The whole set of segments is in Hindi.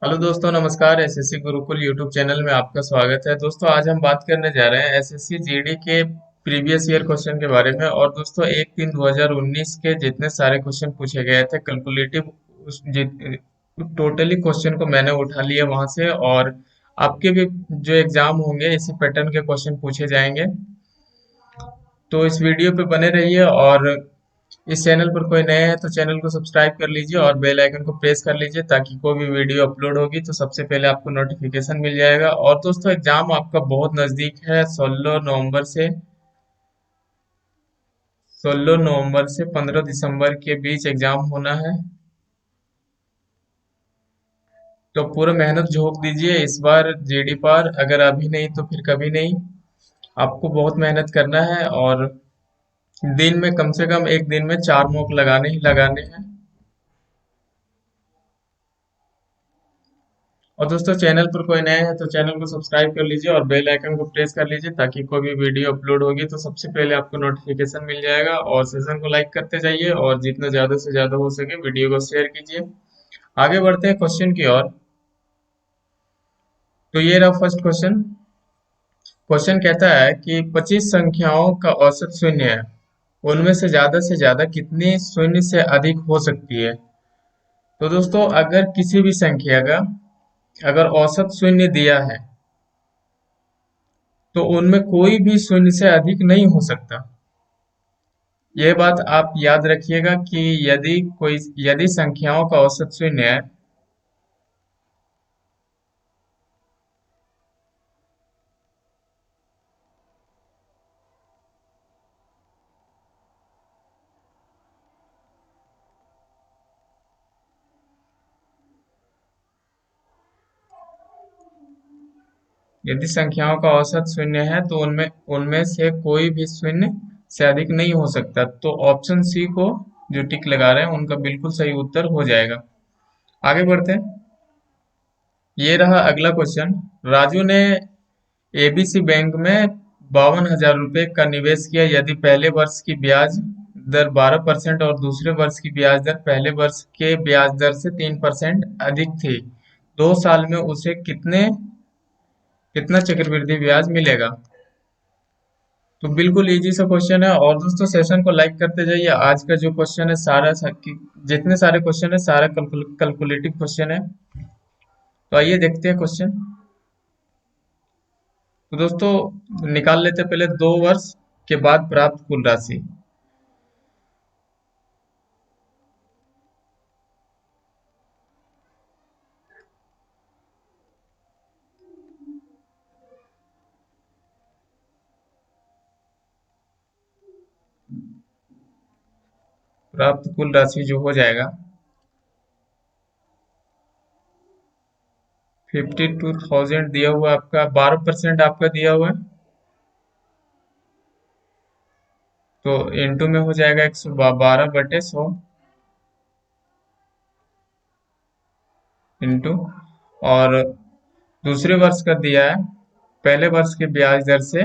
हेलो दोस्तों, नमस्कार। एसएससी गुरुकुल यूट्यूब चैनल में आपका स्वागत है। दोस्तों, आज हम बात करने जा रहे हैं एसएससी जीडी के प्रीवियस ईयर क्वेश्चन के बारे में। और दोस्तों, 1/3/2019 के जितने सारे क्वेश्चन पूछे गए थे कैलकुलेटिव, टोटली क्वेश्चन को मैंने उठा लिया वहां से। और आपके भी जो एग्जाम होंगे इसी पैटर्न के क्वेश्चन पूछे जाएंगे। तो इस वीडियो पे बने रहिए। और इस चैनल पर कोई नए हैं तो चैनल को सब्सक्राइब कर लीजिए और बेल आइकन को प्रेस कर लीजिए, ताकि कोई भी वीडियो अपलोड होगी तो सबसे पहले आपको नोटिफिकेशन मिल जाएगा। और दोस्तों, एग्जाम आपका बहुत नजदीक है। 16 नवंबर से 15 दिसंबर के बीच एग्जाम होना है। तो पूरा मेहनत झोंक दीजिए इस बार जीडी पर। अगर अभी नहीं तो फिर कभी नहीं। आपको बहुत मेहनत करना है। और दिन में कम से कम एक दिन में 4 मॉक लगाने ही लगाने हैं। और दोस्तों, चैनल पर कोई नए हैं तो चैनल को सब्सक्राइब कर लीजिए और बेल आइकन को प्रेस कर लीजिए, ताकि कोई भी वीडियो अपलोड होगी तो सबसे पहले आपको नोटिफिकेशन मिल जाएगा। और सेशन को लाइक करते जाइए और जितना ज़्यादा से ज़्यादा हो सके वीडियो को शेयर कीजिए। आगे बढ़ते हैं क्वेश्चन की ओर। तो ये रहा फर्स्ट क्वेश्चन। क्वेश्चन कहता है कि 25 संख्याओं का औसत शून्य है, उनमें से ज्यादा कितनी शून्य से अधिक हो सकती है। तो दोस्तों, अगर किसी भी संख्या का अगर औसत शून्य दिया है तो उनमें कोई भी शून्य से अधिक नहीं हो सकता। यह बात आप याद रखिएगा कि यदि संख्याओं का औसत शून्य है, यदि संख्याओं का औसत शून्य है तो उनमें उनमें से कोई भी शून्य से अधिक नहीं हो सकता। तो ऑप्शन सी को जो टिक लगा रहे हैं उनका बिल्कुल सही उत्तर हो जाएगा। आगे बढ़ते हैं। ये रहा अगला क्वेश्चन। राजू ने एबीसी बैंक में 52,000 रुपये का निवेश किया। यदि पहले वर्ष की ब्याज दर 12% और दूसरे वर्ष की ब्याज दर पहले वर्ष के ब्याज दर से 3% अधिक थी, 2 साल में उसे कितना चक्रवृद्धि ब्याज मिलेगा। तो बिल्कुल इजी सा क्वेश्चन है। और दोस्तों, सेशन को लाइक करते जाइए। आज का जो क्वेश्चन है जितने सारे क्वेश्चन है सारा कैलकुलेटिव क्वेश्चन है। तो आइए देखते हैं क्वेश्चन। तो दोस्तों, निकाल लेते हैं पहले 2 वर्ष के बाद प्राप्त कुल राशि। प्राप्त कुल राशि जो हो जाएगा 52,000 दिया हुआ आपका, 12% आपका दिया हुआ है। तो इंटू में हो जाएगा 112/100 इंटू। और दूसरे वर्ष का दिया है, पहले वर्ष के ब्याज दर से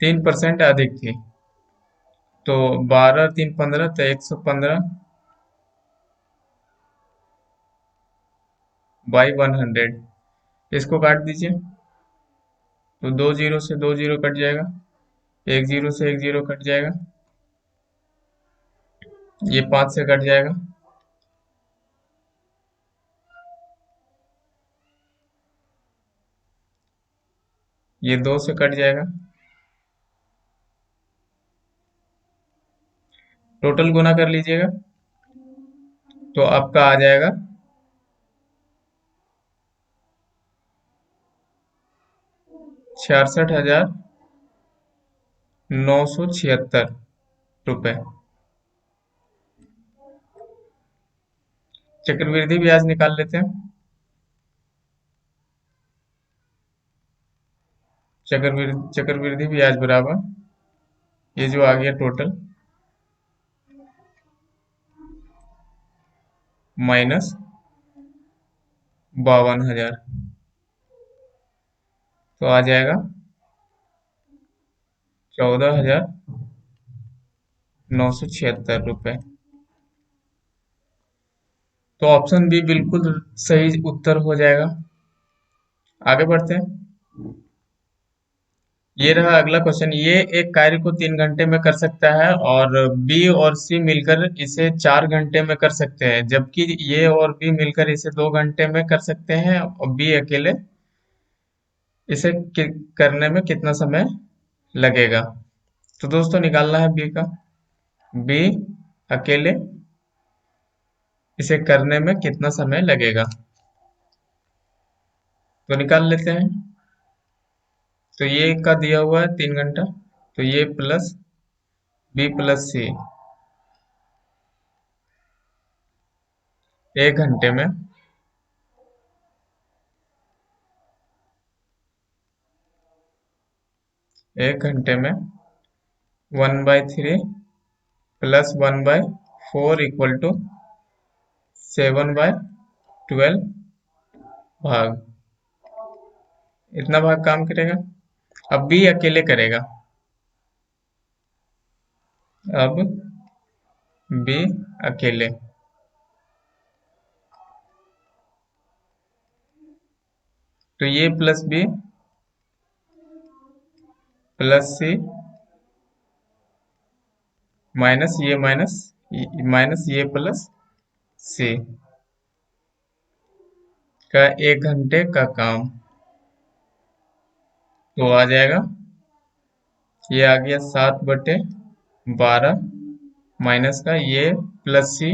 3% अधिक थी। तो 12 3 15, तो 115 बाई 100। इसको काट दीजिए। तो 2 जीरो से 2 जीरो कट जाएगा, 1 जीरो से 1 जीरो कट जाएगा, ये 5 से कट जाएगा, ये 2 से कट जाएगा। टोटल गुना कर लीजिएगा तो आपका आ जाएगा 66,976 रुपए। चक्रवृद्धि ब्याज निकाल लेते हैं। चक्रवृद्धि ब्याज बराबर ये जो आ गया टोटल माइनस 52,000, तो आ जाएगा 14,976 रुपए। तो ऑप्शन बी बिल्कुल सही उत्तर हो जाएगा। आगे बढ़ते हैं। ये रहा अगला क्वेश्चन। ये एक कार्य को 3 घंटे में कर सकता है और बी और सी मिलकर इसे 4 घंटे में कर सकते हैं, जबकि ये और बी मिलकर इसे 2 घंटे में कर सकते हैं और बी अकेले इसे करने में कितना समय लगेगा। तो दोस्तों निकालना है बी का। बी अकेले इसे करने में कितना समय लगेगा, तो निकाल लेते हैं। तो ये का दिया हुआ है 3 घंटा, तो ये प्लस बी प्लस सी 1 घंटे में 1 घंटे में 1/3 प्लस 1/4 इक्वल टू 7/12 भाग, इतना भाग काम करेगा। अब बी अकेले करेगा। अब बी अकेले, तो ये प्लस बी प्लस सी माइनस ये माइनस ये प्लस सी का 1 घंटे का काम, तो आ जाएगा, ये आ गया 7/12 माइनस का ये प्लस सी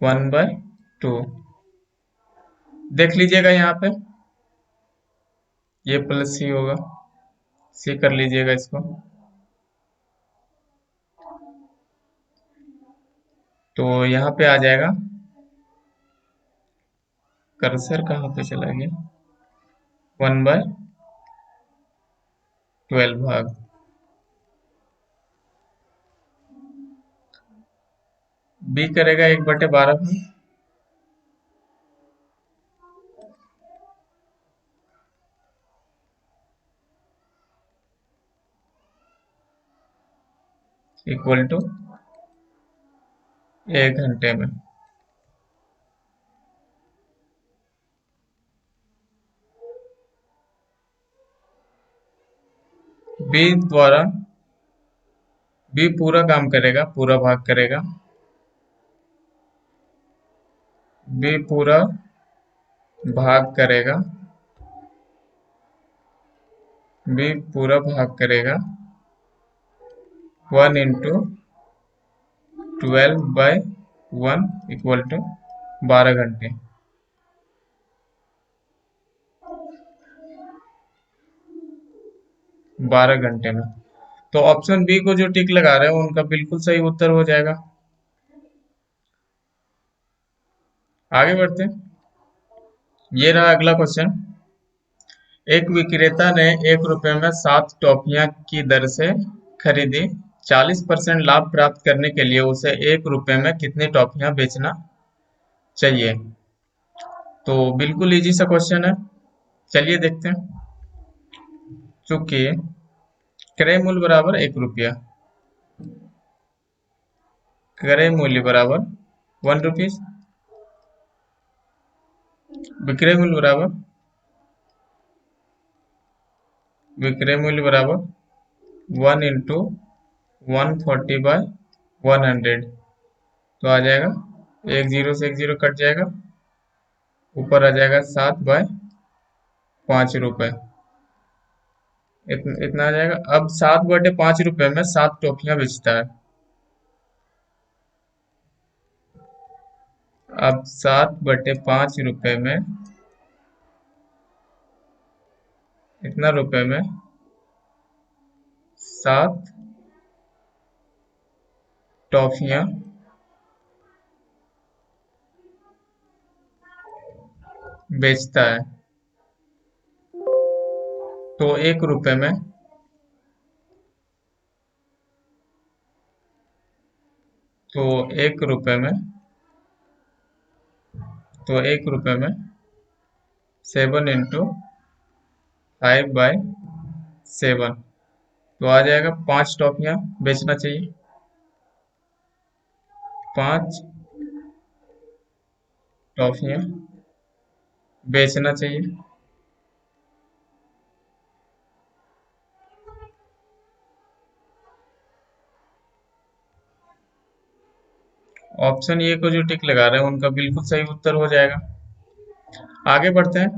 1/2। देख लीजिएगा यहाँ पे, ये प्लस सी होगा, सी कर लीजिएगा इसको। तो यहाँ पे आ जाएगा, कर्सर कहाँ पे चला गया, 1/12 भाग, बी करेगा 1/12 में, इक्वल टू 1 घंटे में। बी द्वारा बी पूरा काम करेगा, पूरा भाग करेगा, बी पूरा भाग करेगा, बी पूरा भाग करेगा 1 × 12/1 इक्वल टू 12 घंटे। 12 घंटे में, तो ऑप्शन बी को जो टिक लगा रहे हैं उनका बिल्कुल सही उत्तर हो जाएगा। आगे बढ़ते हैं। ये रहा अगला क्वेश्चन। एक विक्रेता ने 1 रुपए में 7 टॉफियां की दर से खरीदी। 40% लाभ प्राप्त करने के लिए उसे 1 रुपए में कितनी टॉफियां बेचना चाहिए। तो बिल्कुल इजी सा क्वेश्चन है, चलिए देखते हैं। चूंकि क्रय मूल्य बराबर 1 रुपया, क्रय मूल्य बराबर 1 रुपीज, विक्रय मूल्य बराबर विक्रय मूल्य बराबर 1 × 140/100, तो आ जाएगा, एक जीरो से एक जीरो कट जाएगा, ऊपर आ जाएगा 7/5 रुपए, इतना आ जाएगा। अब 7/5 रुपए में 7 टॉफियां बेचता है। अब 7/5 रुपए में इतना रुपए में 7 टॉफियां बेचता है, तो 1 रुपए में तो 1 रुपए में तो 1 रुपए में 7 × 5/7, तो आ जाएगा 5 टॉफियां बेचना चाहिए। 5 टॉफियाँ बेचना चाहिए। ऑप्शन ए को जो टिक लगा रहे हैं उनका बिल्कुल सही उत्तर हो जाएगा। आगे बढ़ते हैं।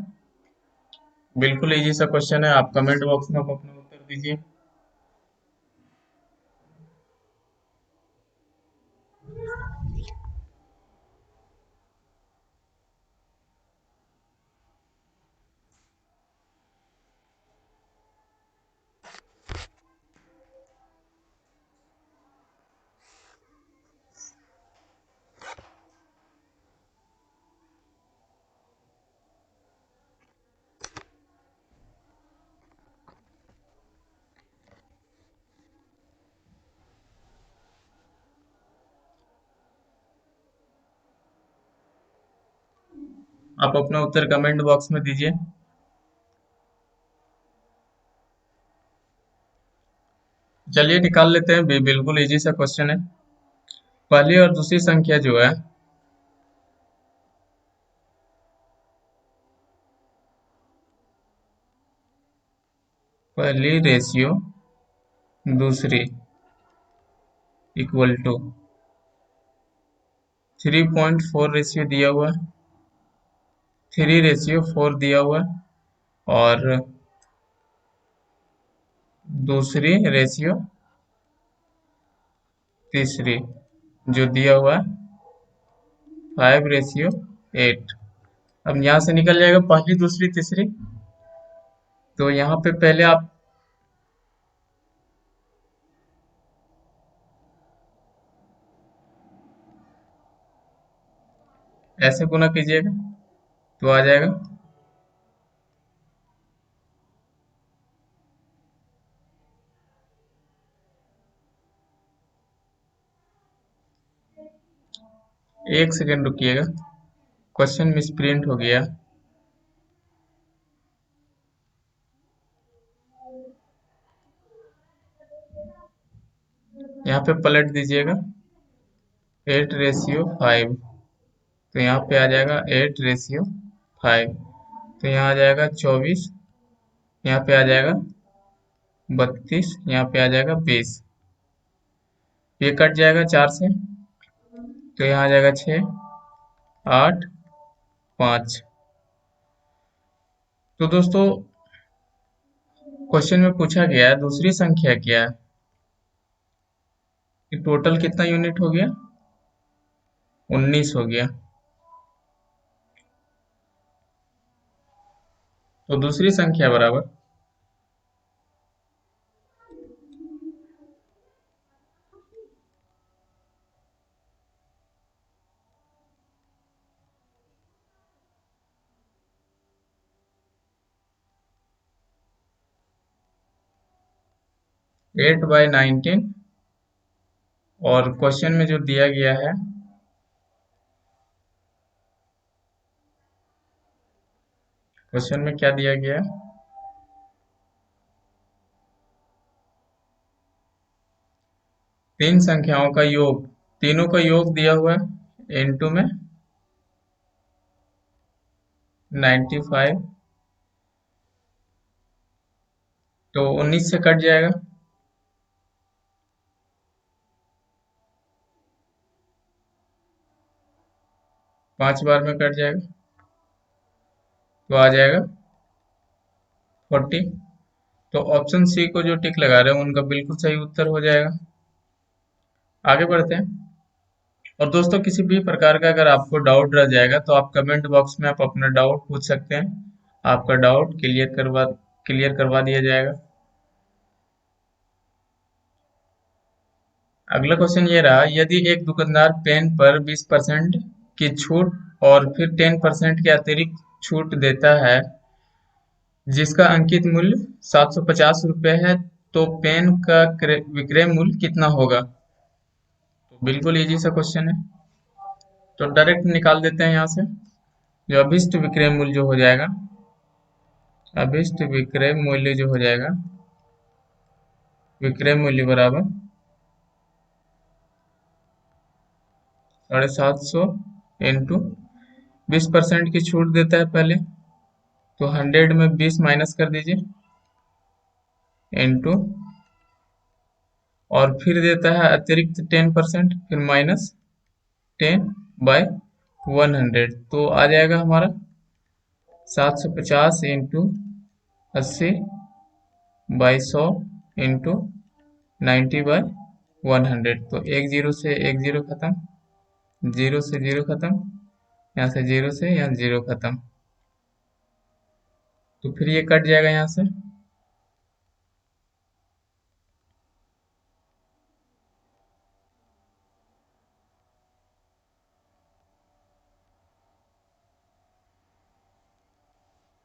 बिल्कुल इजी सा क्वेश्चन है, आप कमेंट बॉक्स में आप अपना उत्तर दीजिए। आप अपना उत्तर कमेंट बॉक्स में दीजिए। चलिए निकाल लेते हैं, बिल्कुल इजी सा क्वेश्चन है। पहली और दूसरी संख्या जो है, पहली रेशियो दूसरी इक्वल टू 3.4 रेशियो दिया हुआ है, 3:4 दिया हुआ है, और दूसरी रेशियो तीसरी जो दिया हुआ है 5:8। अब यहाँ से निकल जाएगा पहली दूसरी तीसरी, तो यहाँ पे पहले आप ऐसे गुना कीजिएगा तो आ जाएगा। एक सेकेंड रुकिएगा, क्वेश्चन मिसप्रिंट हो गया। यहाँ पे पलट दीजिएगा 8:5, तो यहाँ पे आ जाएगा 8:5, तो यहाँ आ जाएगा 24, यहाँ पे आ जाएगा 32, यहाँ पे आ जाएगा 20। ये कट जाएगा 4 से, तो यहाँ आ जाएगा 6, 8, 5। तो दोस्तों क्वेश्चन में पूछा गया है दूसरी संख्या क्या है, कि टोटल कितना यूनिट हो गया, 19 हो गया। तो दूसरी संख्या बराबर 8/19, और क्वेश्चन में जो दिया गया है, क्वेश्चन में क्या दिया गया है, तीन संख्याओं का योग, तीनों का योग दिया हुआ है इनटू में 95, तो 19 से कट जाएगा, 5 बार में कट जाएगा, तो आ जाएगा 40। तो ऑप्शन सी को जो टिक लगा रहे हैं उनका बिल्कुल सही उत्तर हो जाएगा। आगे बढ़ते हैं। और दोस्तों किसी भी प्रकार का अगर आपको डाउट रह जाएगा तो आप कमेंट बॉक्स में आप अपना डाउट पूछ सकते हैं, आपका डाउट क्लियर करवा दिया जाएगा। अगला क्वेश्चन ये रहा, यदि एक दुकानदार पेन पर 20% की छूट और फिर 10% के अतिरिक्त छूट देता है, जिसका अंकित मूल्य 750 रुपये है, तो पेन का विक्रय मूल्य कितना होगा। तो बिल्कुल इजी सा क्वेश्चन है, तो डायरेक्ट निकाल देते हैं यहाँ से। जो अभिष्ट विक्रय मूल्य जो हो जाएगा, अभिष्ट विक्रय मूल्य जो हो जाएगा, विक्रय मूल्य बराबर 750 इंटू 20% की छूट देता है पहले, तो 100 में 20 माइनस कर दीजिए इंटू, और फिर देता है अतिरिक्त 10%, फिर माइनस 10/100, तो आ जाएगा हमारा 750 इंटू 80/100 इंटू 90/100। तो एक जीरो से एक जीरो खत्म, जीरो से जीरो खत्म, यहाँ से जीरो से यहाँ जीरो खत्म, तो फिर ये कट जाएगा यहाँ से।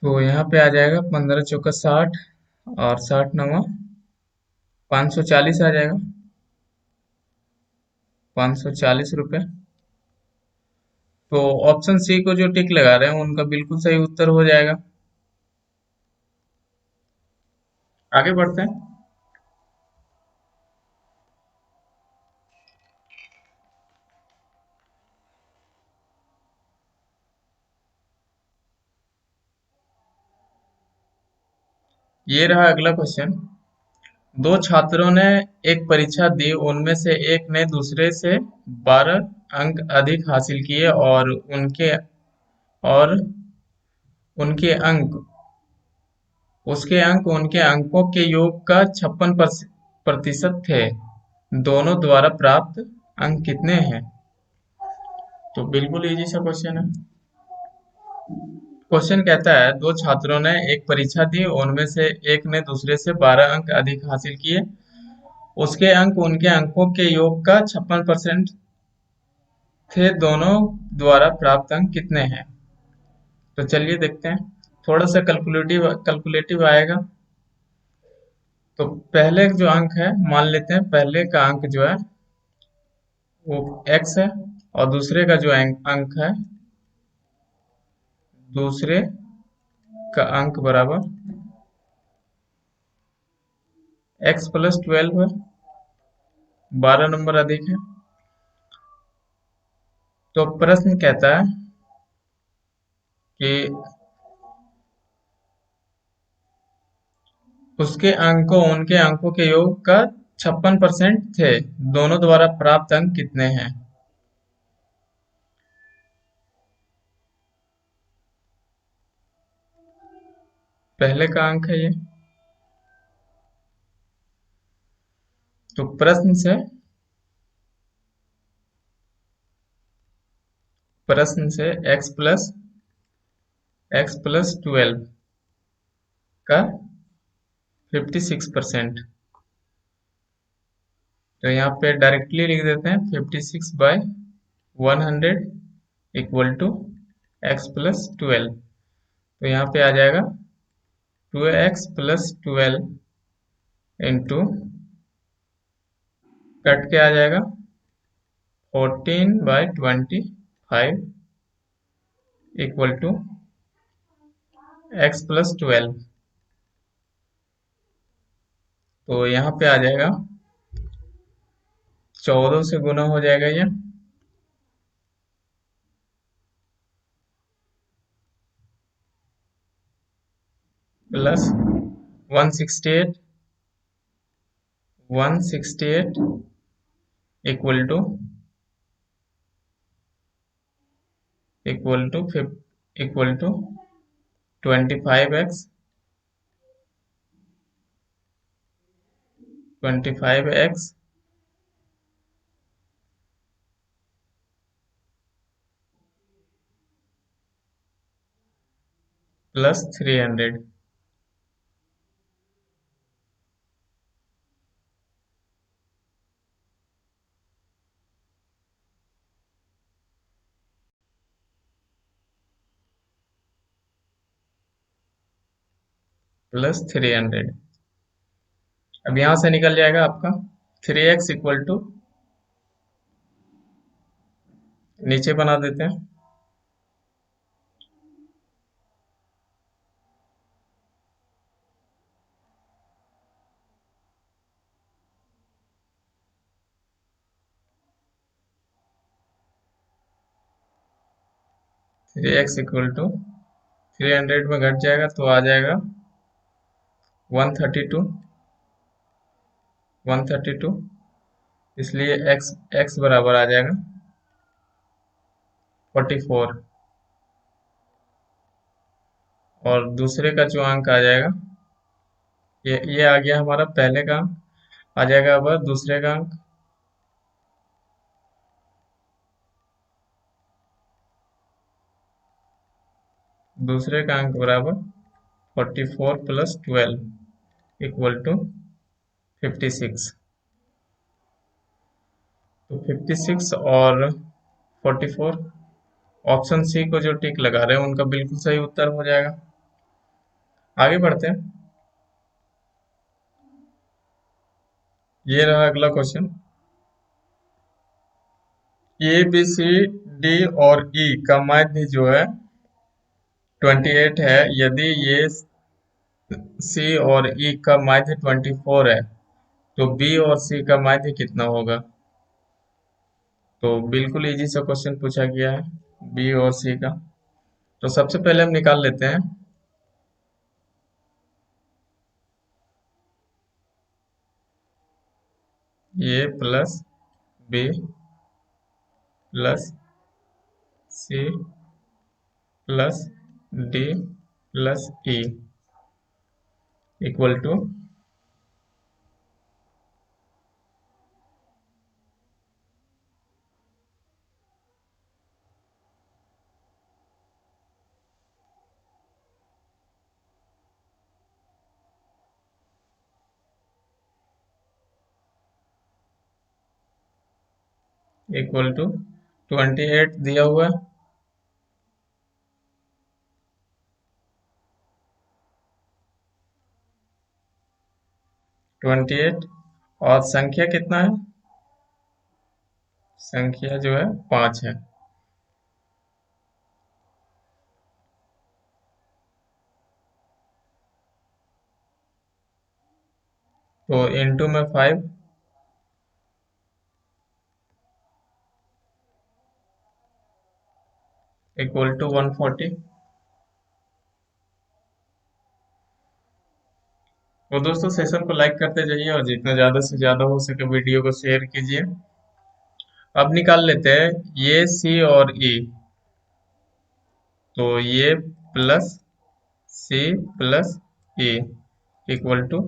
तो यहाँ पे आ जाएगा 15 चौका 60, और 60 नवा 540 आ जाएगा, 540 रुपये। तो ऑप्शन सी को जो टिक लगा रहे हैं उनका बिल्कुल सही उत्तर हो जाएगा। आगे बढ़ते हैं। ये रहा अगला क्वेश्चन। दो छात्रों ने एक परीक्षा दी, उनमें से एक ने दूसरे से 12 अंक अधिक हासिल किए, और उनके अंक उसके अंक उनके अंकों के योग का 56% थे। दोनों द्वारा प्राप्त अंक कितने हैं? तो बिल्कुल इजी सा क्वेश्चन है। क्वेश्चन कहता है, दो छात्रों ने एक परीक्षा दी, उनमें से एक ने दूसरे से 12 अंक अधिक हासिल किए, उसके अंक उनके अंकों के योग का 56% थे। दोनों द्वारा प्राप्त अंक कितने हैं? तो चलिए देखते हैं। थोड़ा सा कैलकुलेटिव कैलकुलेटिव आएगा। तो पहले जो अंक है, मान लेते हैं पहले का अंक जो है वो x है, और दूसरे का जो अंक है, दूसरे का अंक बराबर x+12 है, 12 नंबर अधिक है। तो प्रश्न कहता है कि उसके अंकों उनके अंकों के योग का 56% थे। दोनों द्वारा प्राप्त अंक कितने हैं? पहले का अंक है ये। तो प्रश्न से x+12 का 56%, तो यहाँ पे डायरेक्टली लिख देते हैं 56/100 इक्वल टू x+12। तो यहाँ पे आ जाएगा 2x+12 इंटू, कट के आ जाएगा 14/25 इक्वल टू x+12। तो यहाँ पे आ जाएगा 14 से गुना हो जाएगा ये, plus 168 168 equal to equal to equal to 25x 25x plus 300। Plus 300, अब यहां से निकल जाएगा आपका 3x इक्वल टू, नीचे बना देते हैं, 3x इक्वल टू 300 में घट जाएगा तो आ जाएगा 132, 132। इसलिए x बराबर आ जाएगा 44। और दूसरे का जो अंक आ जाएगा, ये आ गया हमारा पहले का अंक। आ जाएगा अब दूसरे का अंक। दूसरे का अंक बराबर 44 प्लस 12 इक्वल टू 56। तो 56 और 44, ऑप्शन सी को जो टिक लगा रहे हैं उनका बिल्कुल सही उत्तर हो जाएगा। आगे बढ़ते हैं। ये रहा अगला question. A B C D और ई का माध्य जो है 28 है। यदि ये सी और ई का माध्य 24 है तो बी और सी का माध्य कितना होगा? तो बिल्कुल इजी सा क्वेश्चन पूछा गया है बी और सी का। तो सबसे पहले हम निकाल लेते हैं A plus B plus C plus D plus E equal to equal to 28 दिया हुआ है। 28 और संख्या कितना है? संख्या जो है 5 है। तो इनटू में 5 इक्वल टू 140। तो दोस्तों सेशन को लाइक करते जाइए और जितना ज़्यादा से ज़्यादा हो सके वीडियो को शेयर कीजिए। अब निकाल लेते हैं ये सी और ई। तो ये plus C plus E equal to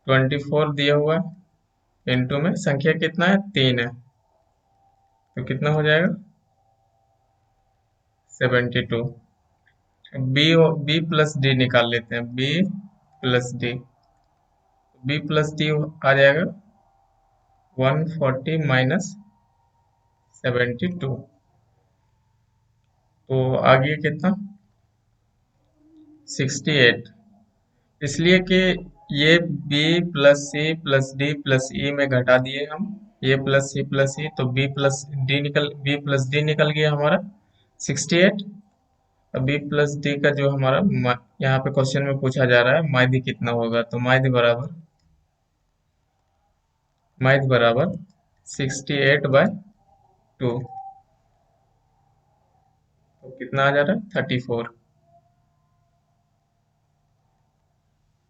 24 दिया हुआ है। इनटू में संख्या कितना है? 3 है। तो कितना हो जाएगा? 72। बी बी प्लस डी निकाल लेते हैं। B plus D, B plus D आ जाएगा 140 माइनस 72। तो आगे कितना? 68। इसलिए कि ये बी प्लस डी प्लस ई में घटा दिए हम। ये प्लस सी तो बी प्लस डी निकल गया हमारा 68। अब बी प्लस डी का जो हमारा यहाँ पे क्वेश्चन में पूछा जा रहा है माध्य कितना होगा, तो माध्य बराबर 68/2। तो कितना आ जा रहा है? 34।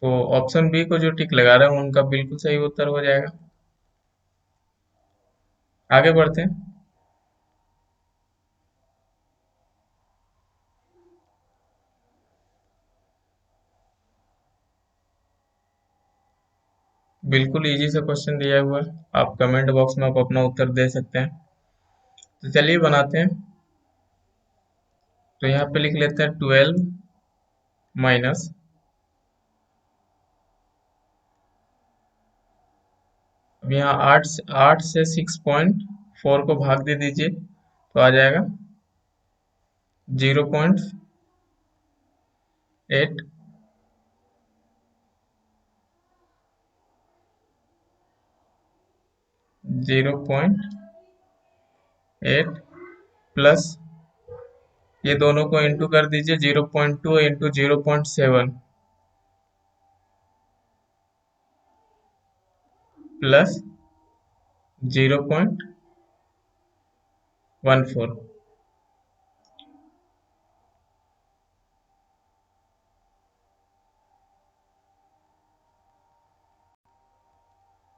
तो ऑप्शन बी को जो टिक लगा रहे हैं उनका बिल्कुल सही उत्तर हो जाएगा। आगे बढ़ते हैं। बिल्कुल इजी से क्वेश्चन दिया हुआ है, आप कमेंट बॉक्स में आप अपना उत्तर दे सकते हैं। तो चलिए बनाते हैं। तो यहाँ पे लिख लेते हैं 12 माइनस, अब यहाँ 8 से 6.4 को भाग दे दीजिए तो आ जाएगा 0.8। 0.8 प्लस ये दोनों को इंटू कर दीजिए 0.2 इंटू 0.7 प्लस 0.14।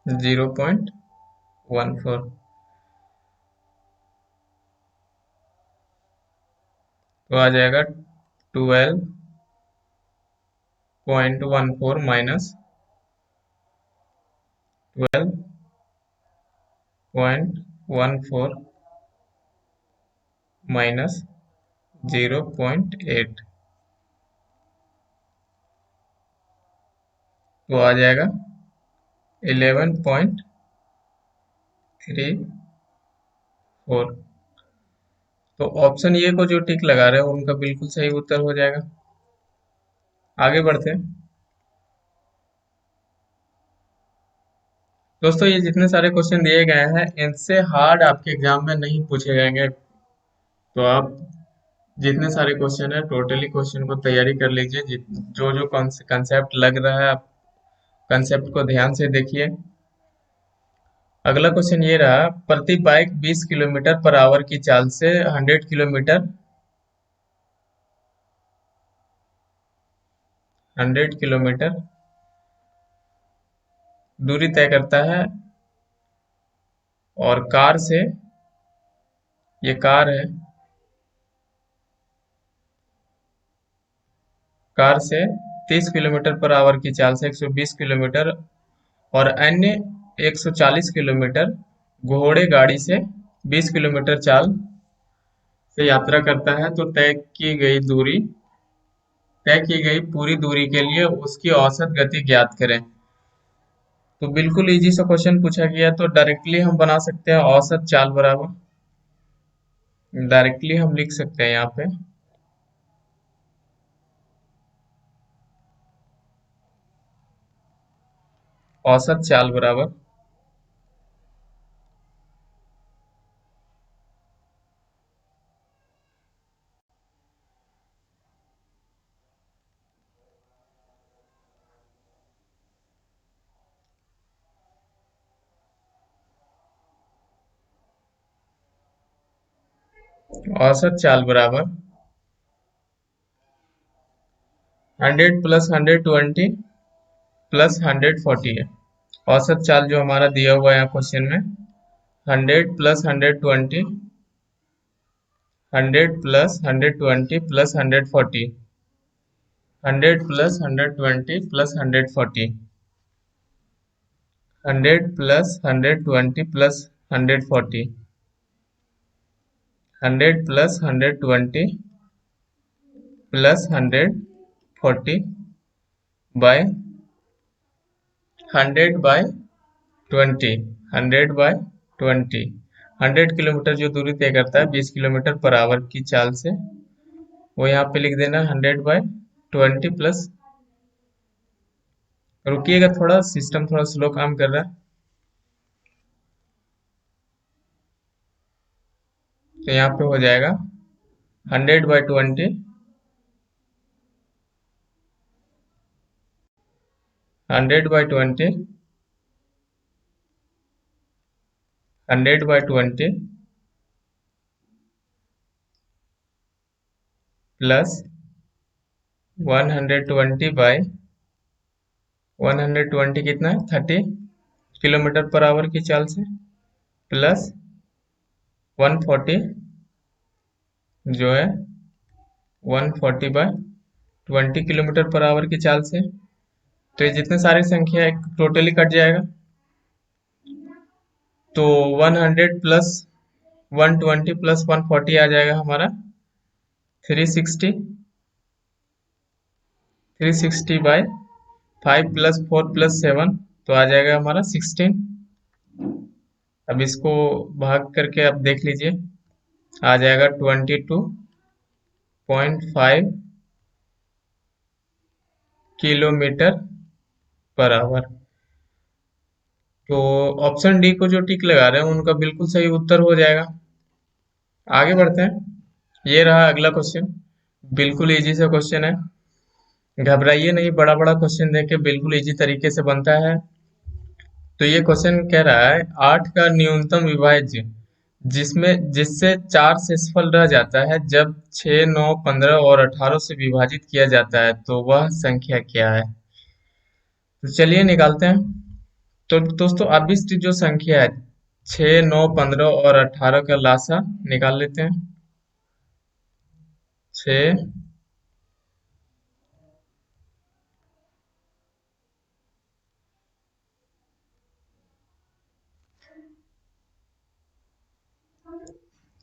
0.14 तो आ जाएगा 12.14 माइनस 12.14 माइनस 0.8 तो आ जाएगा 11.34। तो ऑप्शन ए को जो टिक लगा रहे हैं उनका बिल्कुल सही उत्तर हो जाएगा। आगे बढ़ते हैं दोस्तों। ये जितने सारे क्वेश्चन दिए गए हैं इनसे हार्ड आपके एग्जाम में नहीं पूछे जाएंगे। तो आप जितने सारे क्वेश्चन है टोटली क्वेश्चन को तैयारी कर लीजिए। जो जो कंसेप्ट लग रहा है आप कंसेप्ट को ध्यान से देखिए। अगला क्वेश्चन ये रहा, प्रति बाइक 20 किलोमीटर पर आवर की चाल से 100 किलोमीटर दूरी तय करता है और कार से, ये कार है, कार से 30 किलोमीटर पर आवर की चाल से 120 किलोमीटर और अन्य 140 किलोमीटर घोड़े गाड़ी से 20 किलोमीटर चाल से यात्रा करता है तो तय की गई पूरी दूरी के लिए उसकी औसत गति ज्ञात करें। तो बिल्कुल इजी सा क्वेश्चन पूछा गया तो डायरेक्टली हम बना सकते हैं औसत चाल बराबर, डायरेक्टली हम लिख सकते हैं यहाँ पे औसत चाल बराबर औसत चाल बराबर 100 प्लस 120 प्लस 140 है। औसत चाल जो हमारा दिया हुआ है यहाँ क्वेश्चन में 100 plus 120, 100 plus 120 plus 140, 100 plus 120 plus 140, 100 plus 120 plus 140, 100 plus 120 plus 140 by 100 by 20, 100 by 20, 100 kilometre जो दूरी तय करता है 20 किलोमीटर पर आवर की चाल से, वो यहाँ पे लिख देना 100 बाय 20 प्लस, रुकिएगा थोड़ा, सिस्टम थोड़ा स्लो काम कर रहा है। तो यहाँ पे हो जाएगा 100 by 20, 100 by 20, 100 by 20 plus 120 by 120 कितना है 30 किलोमीटर पर आवर की चाल से प्लस 140 जो है 140 बाय 20 किलोमीटर पर आवर की चाल से। तो ये जितने सारी संख्या है टोटली कट जाएगा तो 100 प्लस 120 प्लस 140 आ जाएगा हमारा 360, 360 बाय 5 प्लस 4 प्लस 7 तो आ जाएगा हमारा 16। अब इसको भाग करके आप देख लीजिए, आ जाएगा 22.5 किलोमीटर पर आवर। तो ऑप्शन डी को जो टिक लगा रहे हैं उनका बिल्कुल सही उत्तर हो जाएगा। आगे बढ़ते हैं। ये रहा अगला क्वेश्चन, बिल्कुल इजी सा क्वेश्चन है, घबराइए नहीं, बड़ा बड़ा क्वेश्चन देके बिल्कुल इजी तरीके से बनता है। तो ये क्वेश्चन कह रहा है 8 का न्यूनतम विभाज्य जिसमें जिससे 4 शेषफल रह जाता है जब 6, 9, 15 और 18 से विभाजित किया जाता है तो वह संख्या क्या है। तो चलिए निकालते हैं। तो दोस्तों अब इस जो संख्या है 6, 9, 15 और 18 का लासा निकाल लेते हैं। 6,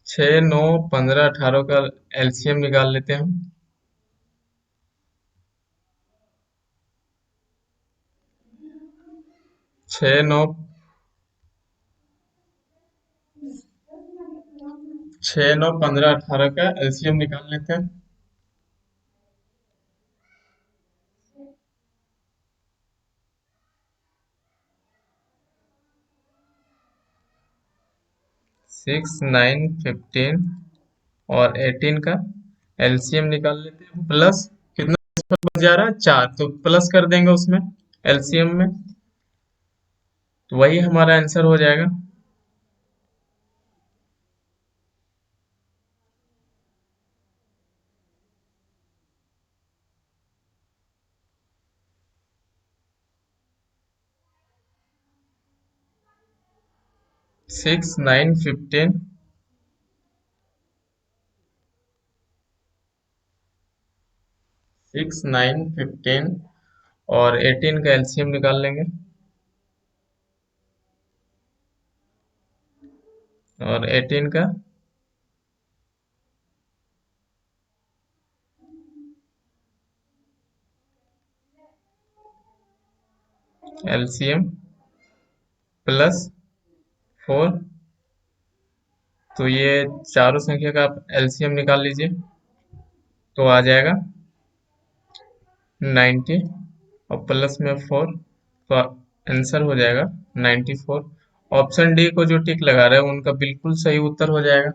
6, 9, 15, 18 का एलसीएम निकाल लेते हैं हम। 6, 9, 6, 9, 15, 18 का एलसीएम निकाल लेते हैं। 6, 9, 15 और 18 का एलसीएम निकाल लेते हैं। प्लस कितना बच जा रहा है? 4, तो प्लस कर देंगे उसमें एलसीएम में, तो वही हमारा आंसर हो जाएगा। 6, 9, 15 6, 9, 15 और 18 का एलसीएम निकाल लेंगे। और 18 का एलसीएम प्लस 4, तो ये चारों संख्या का आप एलसीएम निकाल लीजिए, तो आ जाएगा 90 और प्लस में 4, तो आंसर हो जाएगा 94। ऑप्शन डी को जो टिक लगा रहे हैं उनका बिल्कुल सही उत्तर हो जाएगा।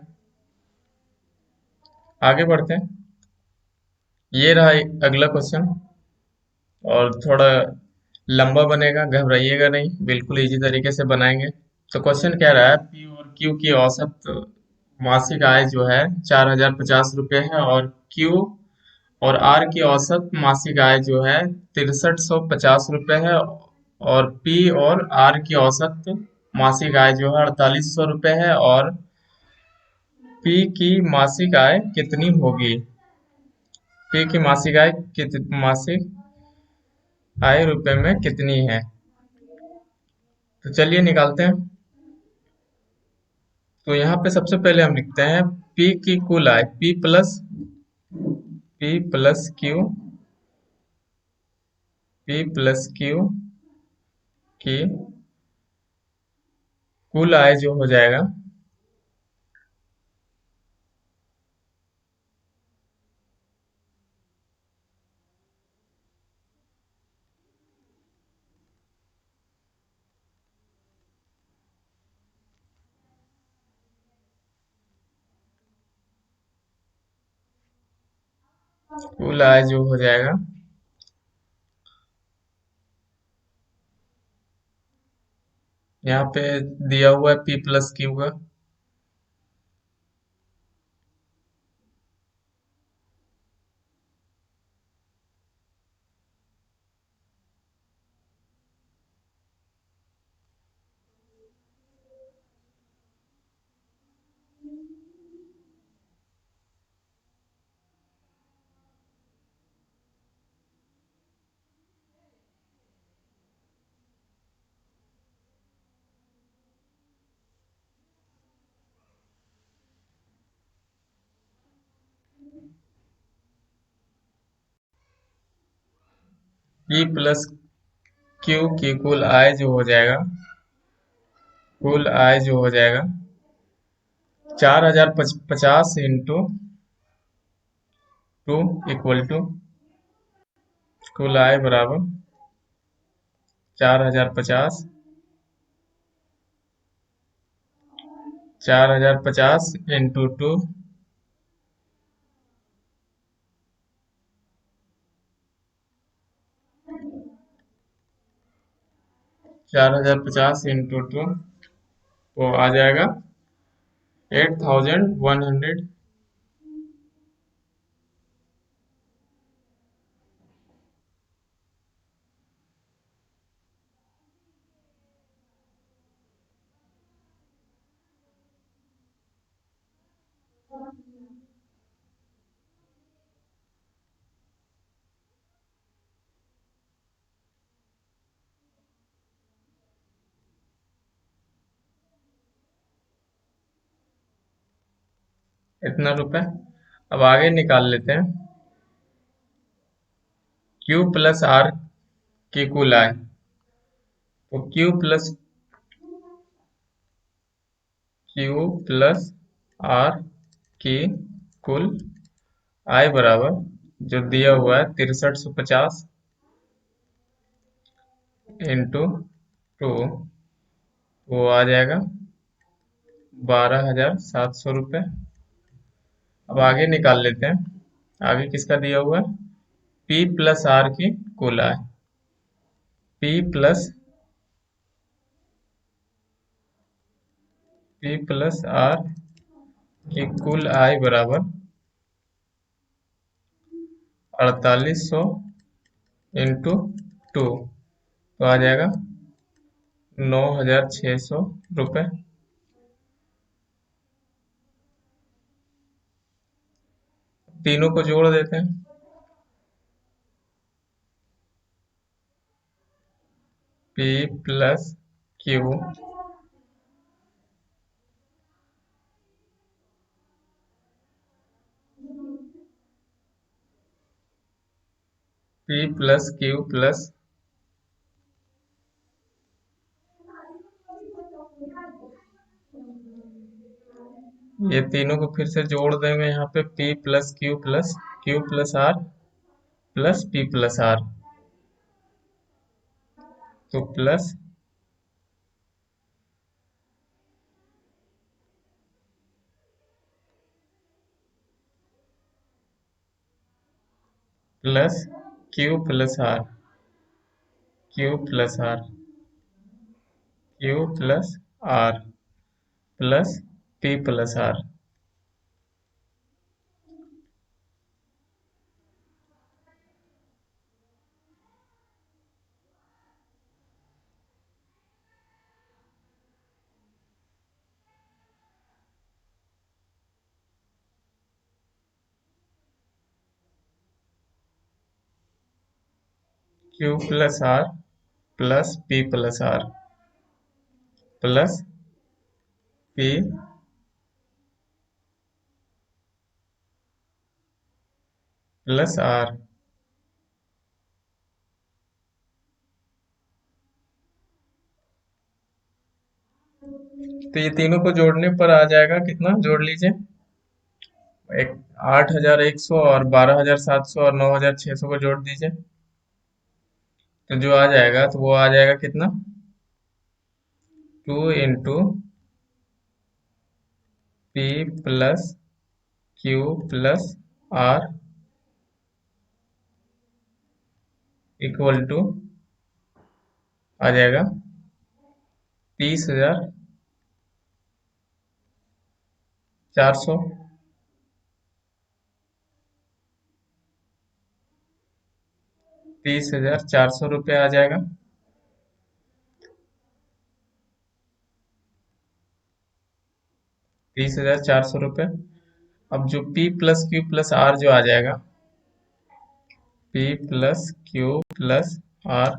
आगे बढ़ते हैं। ये रहा अगला क्वेश्चन, और थोड़ा लंबा बनेगा, घबराइएगा नहीं, बिल्कुल इजी तरीके से बनाएंगे। तो क्वेश्चन कह रहा है पी और क्यू की औसत मासिक आय जो है 4050 रुपये है, और क्यू और आर की औसत मासिक आय जो है 6350 रुपये है, और पी और आर की औसत मासिक आय जो है 4800 रुपये है, और पी की मासिक आय कितनी होगी? पी की मासिक आय रुपए में कितनी है? तो चलिए निकालते हैं। तो यहाँ पे सबसे पहले हम लिखते हैं पी की कुल आय, पी प्लस क्यू की कुल आय जो हो जाएगा, कुल आय जो हो जाएगा, यहाँ पे दिया हुआ है पी प्लस क्यू का। पी प्लस क्यू की कुल आय जो हो जाएगा, कुल आय जो हो जाएगा 4050 इंटू 2 इक्वल टू कुल आय बराबर 4050, 4050 इंटू 2, 4050 इंटू 2, वो आ जाएगा 8100। इतना रुपए। अब आगे निकाल लेते हैं Q प्लस आर की कुल आय। तो Q प्लस आर की कुल आय बराबर, जो दिया हुआ है 6350 इंटू 2, वो आ जाएगा 12,700 रुपये। अब आगे निकाल लेते हैं, आगे किसका दिया हुआ है, P प्लस आर की कुल आय। P प्लस आर की कुल आय बराबर 4800 इंटू 2, तो आ जाएगा 9,600 रुपये। तीनों को जोड़ देते हैं। P प्लस क्यू प्लस ये तीनों को फिर से जोड़ देंगे यहाँ पे, P plus Q plus R plus P plus R, तो plus Q plus R, Q plus R, Q plus R plus P plus R. Q plus R plus P plus R plus P plus R. तो ये तीनों को जोड़ने पर आ जाएगा कितना, जोड़ लीजिए, 8,100 और 12,700 और 9,600 को जोड़ दीजिए, तो जो आ जाएगा तो वो आ जाएगा कितना, 2 into P plus Q plus R equal to आ जाएगा 30,400। 30,400 रुपये आ जाएगा। 30,400 रुपये। अब जो P plus Q plus R जो आ जाएगा, P plus Q plus R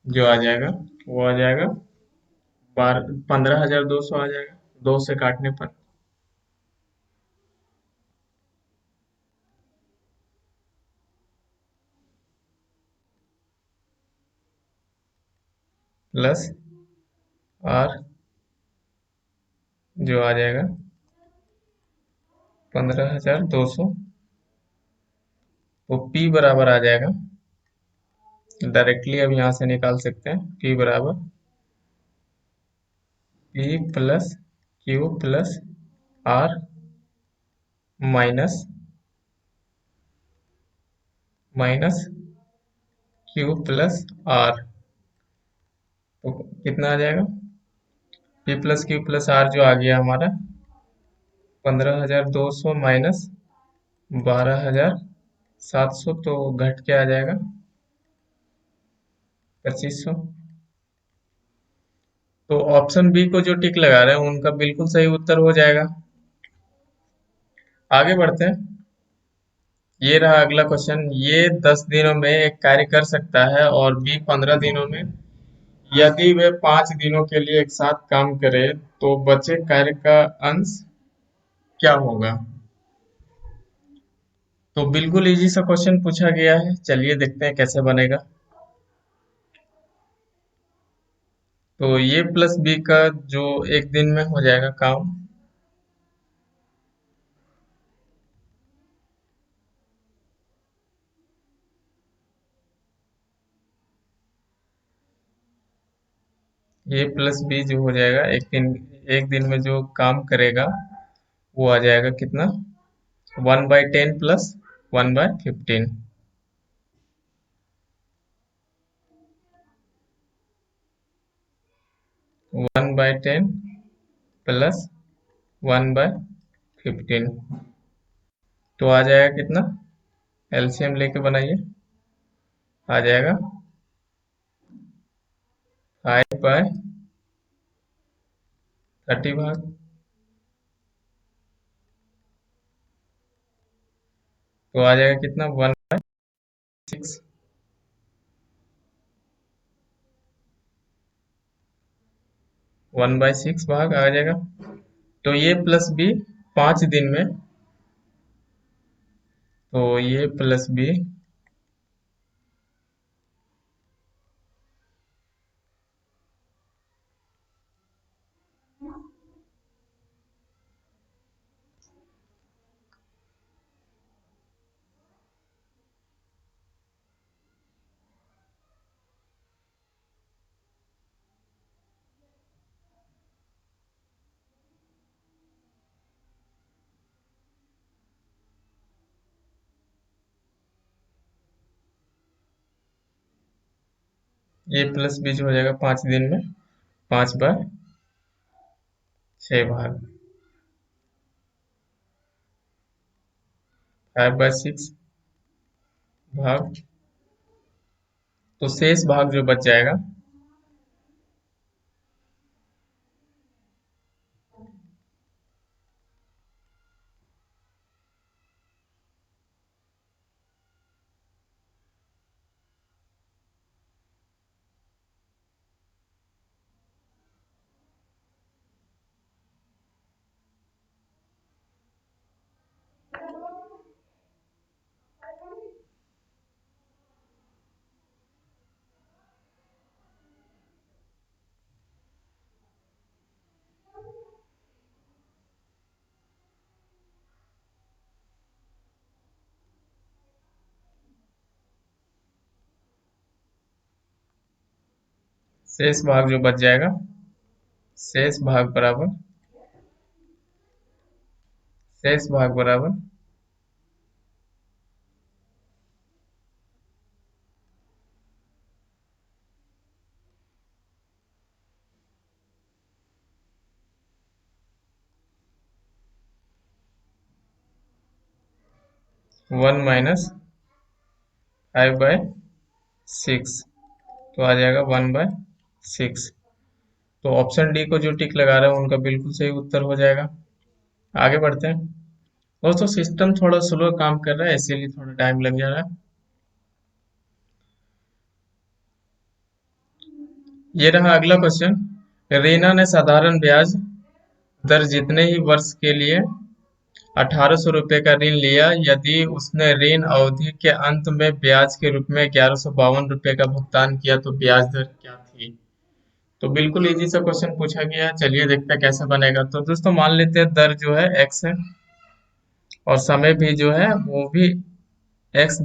जो आ जाएगा, वो आ जाएगा 15,200 आ जाएगा, 2 से काटने पर। प्लस आर जो आ जाएगा 15,200, तो P बराबर आ जाएगा, डायरेक्टली अब यहाँ से निकाल सकते हैं, P बराबर P plus Q plus R minus Q plus R, तो कितना आ जाएगा, P plus Q plus R जो आ गया हमारा 15,200 माइनस 12,700, तो घट के आ जाएगा 2,500। तो ऑप्शन बी को जो टिक लगा रहे हैं उनका बिल्कुल सही उत्तर हो जाएगा। आगे बढ़ते हैं, ये रहा अगला क्वेश्चन। ये 10 दिनों में एक कार्य कर सकता है और बी 15 दिनों में। यदि वे 5 दिनों के लिए एक साथ काम करे तो बचे कार्य का अंश क्या होगा। तो बिल्कुल इजी सा क्वेश्चन पूछा गया है, चलिए देखते हैं कैसे बनेगा। तो ये प्लस बी का जो एक दिन में हो जाएगा काम, ये प्लस बी जो हो जाएगा एक दिन में जो काम करेगा वो आ जाएगा कितना, 1/10 प्लस 1/15। 1/10 प्लस 1/15 तो आ जाएगा कितना, एलसीएम लेके बनाइए, आ जाएगा 5/30 भाग, तो आ जाएगा कितना, 1/6। 1/6 भाग आ जाएगा। तो ये प्लस बी 5 दिन में, तो ये प्लस बी, ये प्लस बी जो हो जाएगा 5 दिन में, 5/6 भाग, 5/6 भाग, तो शेष भाग जो बच जाएगा, शेष भाग जो बच जाएगा, शेष भाग बराबर, शेष भाग बराबर 1 - 5/6, तो आ जाएगा 1/6। तो ऑप्शन डी को जो टिक लगा रहे हैं उनका बिल्कुल सही उत्तर हो जाएगा। आगे बढ़ते हैं दोस्तों, सिस्टम थोड़ा स्लो काम कर रहा है इसीलिए थोड़ा टाइम लग जा रहा है। ये रहा अगला क्वेश्चन। रीना ने साधारण ब्याज दर जितने ही वर्ष के लिए 1800 रुपये का ऋण लिया, यदि उसने ऋण अवधि के अंत में ब्याज के रूप में 1152 रुपये का भुगतान किया तो ब्याज दर क्या थी। तो बिल्कुल इजी सा क्वेश्चन पूछा गया है, चलिए देखते हैं कैसे बनेगा। तो दोस्तों मान लेते हैं दर जो है एक्स है, और समय भी जो है वो भी एक्स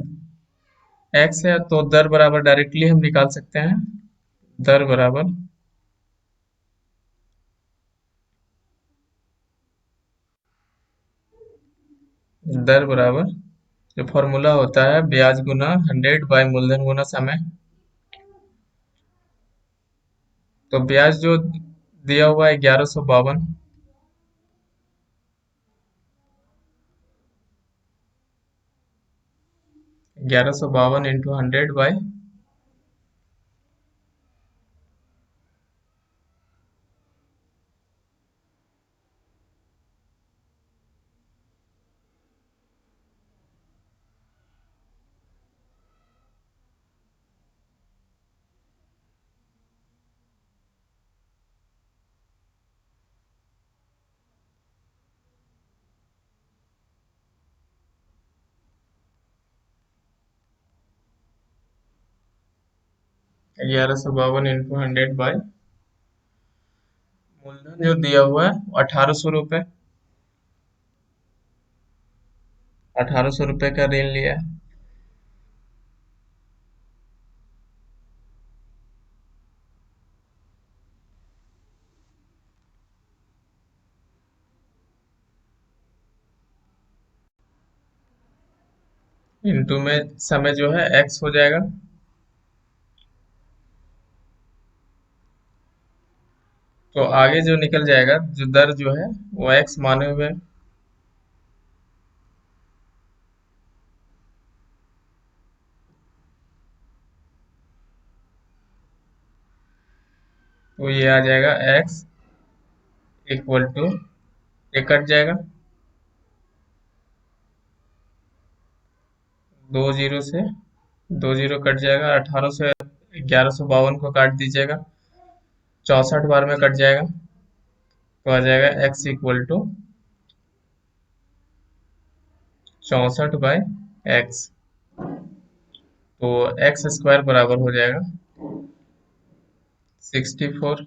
एक्स है, तो दर बराबर डायरेक्टली हम निकाल सकते हैं, दर बराबर, दर बराबर जो फॉर्मूला होता है ब्याज गुना 100/मूलधन गुना समय। तो ब्याज जो दिया हुआ है 1152, 1152 इंटू 100/, 1152 × 100 बाई मूलधन जो दिया हुआ है 1800 रुपये। 1800 रुपये का ऋण लिया है। इंटू में समय जो है एक्स हो जाएगा। तो आगे जो निकल जाएगा जो दर जो है वो एक्स माने हुए है। तो ये आ जाएगा एक्स इक्वल टू, ये कट जाएगा 20 से, 20 कट जाएगा 1800 से, 1152 को काट दीजिएगा 64 बार में कट जाएगा। तो आ जाएगा एक्स इक्वल टू 64/x। तो एक्स स्क्वायर बराबर हो जाएगा 64।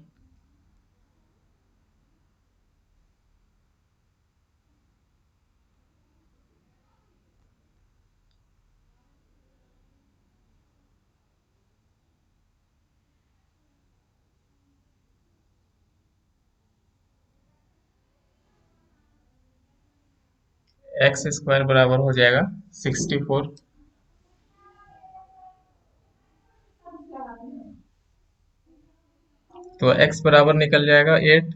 एक्स स्क्वायर बराबर हो जाएगा 64। तो एक्स बराबर निकल जाएगा 8।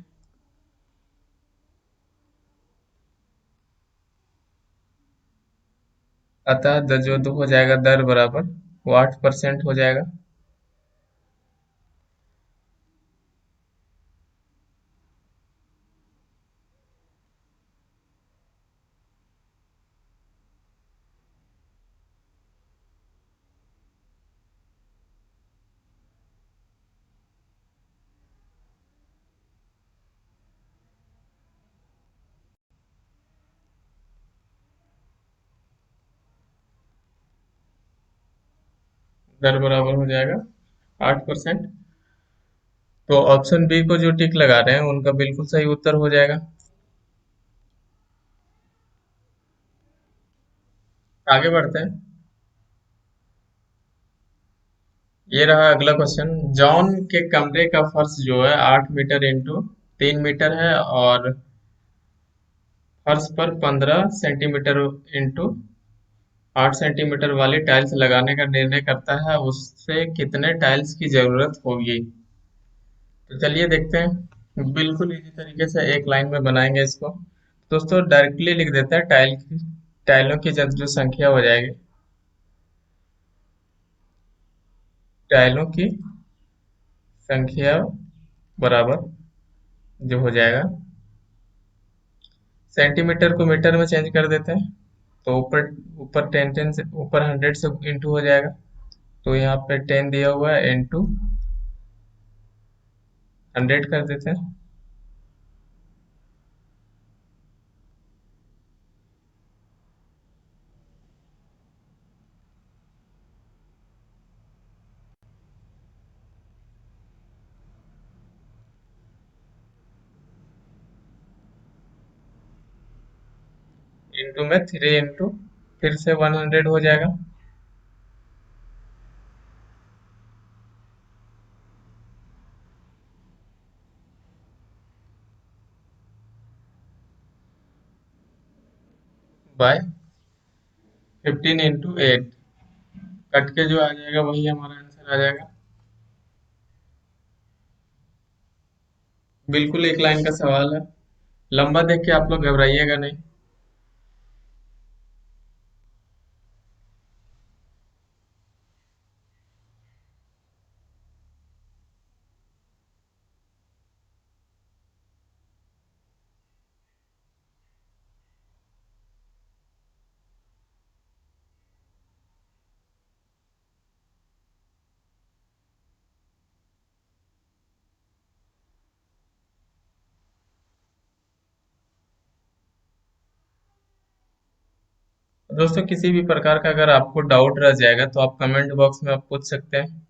अतः जो हो जाएगा दर बराबर वो 8% हो जाएगा। दर बराबर हो जाएगा 8%। तो ऑप्शन बी को जो टिक लगा रहे हैं उनका बिल्कुल सही उत्तर हो जाएगा। आगे बढ़ते हैं। ये रहा अगला क्वेश्चन। जॉन के कमरे का फर्श जो है 8 मीटर इंटू 3 मीटर है और फर्श पर 15 सेंटीमीटर इंटू 8 सेंटीमीटर वाली टाइल्स लगाने का निर्णय करता है, उससे कितने टाइल्स की जरूरत होगी। तो चलिए देखते हैं। बिल्कुल इसी तरीके से एक लाइन में बनाएंगे इसको। दोस्तों डायरेक्टली लिख देते हैं टाइलों की जो संख्या हो जाएगी, टाइलों की संख्या बराबर जो हो जाएगा, सेंटीमीटर को मीटर में चेंज कर देते हैं। तो ऊपर ऊपर 10 से ऊपर 100 से इंटू हो जाएगा। तो यहाँ पे 10 दिया हुआ है इंटू 100 कर देते हैं। इंटू में 3 इंटू फिर से 100 हो जाएगा बाय 15 × 8। कट के जो आ जाएगा वही हमारा आंसर आ जाएगा। बिल्कुल एक लाइन का सवाल है, लंबा देख के आप लोग घबराइएगा नहीं। दोस्तों किसी भी प्रकार का अगर आपको डाउट रह जाएगा तो आप कमेंट बॉक्स में आप पूछ सकते हैं।